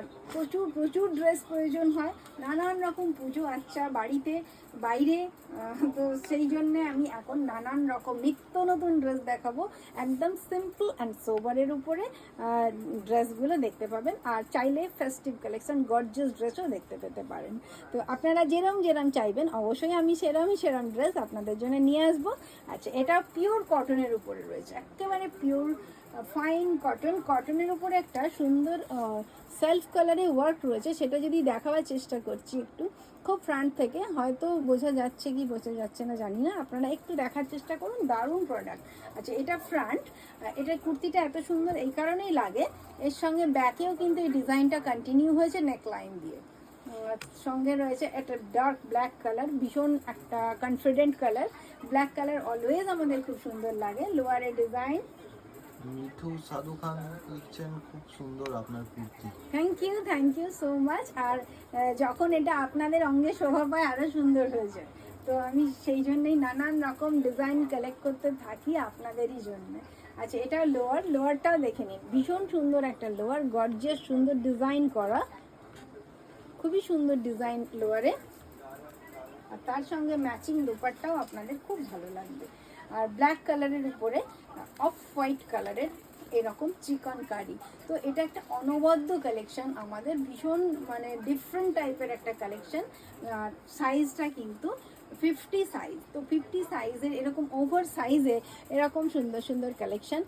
আর প্রচুর প্রচুর ড্রেস প্রয়োজন হয়, নানান রকম পুজো আচ্ছা বাড়িতে বাইরে। তো সেই জন্যে আমি এখন নানান রকম নিত্য নতুন ড্রেস দেখাবো, একদম সিম্পল অ্যান্ড সোবারের উপরে ড্রেসগুলো দেখতে পাবেন। আর চাইলে ফেস্টিভ কালেকশন গর্জিয়াস ড্রেসও দেখতে পেতে পারেন। তো আপনারা যেরম চাইবেন অবশ্যই আমি সেরম ড্রেস আপনাদের জন্য নিয়ে আসবো। আচ্ছা, এটা পিওর কটনের উপরে রয়েছে, একেবারে পিওর ফাইন কটনের উপরে একটা সুন্দর সেলফ কালারে ওয়ার্ক রয়েছে, সেটা যদি দেখাবার চেষ্টা করছি একটু খুব ফ্রন্ট থেকে, হয়তো বোঝা যাচ্ছে কি বোঝা যাচ্ছে না জানি না, আপনারা একটু দেখার চেষ্টা করুন, দারুণ প্রোডাক্ট। আচ্ছা, এটা ফ্রন্ট, এটার কুর্তিটা এত সুন্দর এই কারণেই লাগে, এর সঙ্গে ব্যাকেও কিন্তু এই ডিজাইনটা কন্টিনিউ হয়েছে নেকলাইন দিয়ে। সঙ্গে রয়েছে একটা ডার্ক ব্ল্যাক কালার, ভীষণ একটা confident colour, black colour always আমাদের খুব সুন্দর লাগে। লোয়ারের ডিজাইন, মিঠু সাধু খান লিখছেন খুব সুন্দর আপনার kurti. Thank you so much. আর যখন এটা আপনাদের অঙ্গে শোভা পায় আরও সুন্দর হয়ে যায়, তো আমি সেই জন্যই নানান রকম ডিজাইন কালেক্ট করতে থাকি আপনাদেরই জন্য। আচ্ছা, এটা লোয়ারটাও দেখে নিন, ভীষণ সুন্দর একটা লোয়ার, গর্জিয়াস সুন্দর ডিজাইন করা, খুবই সুন্দর ডিজাইন লোয়ারে। আর তার সঙ্গে ম্যাচিং দোপাট্টাও আপনাদের খুব ভালো লাগবে। আর ব্ল্যাক কালারের উপরে অফ হোয়াইট কালারের এরকম চিকন কারি। তো এটা একটা অনবদ্য কালেকশন আমাদের, ভীষণ মানে ডিফারেন্ট টাইপের একটা কালেকশন। আর সাইজটা কিন্তু 50 সাইজ, তো 50 সাইজের এরকম ওভার সাইজে এরকম সুন্দর সুন্দর কালেকশন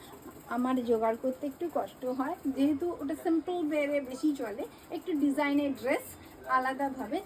আমার জোগাড় করতে একটু কষ্ট হয়, যেহেতু ওটা সিম্পল বেড়ে বেশি চলে, একটু ডিজাইনের ড্রেস আলাদাভাবে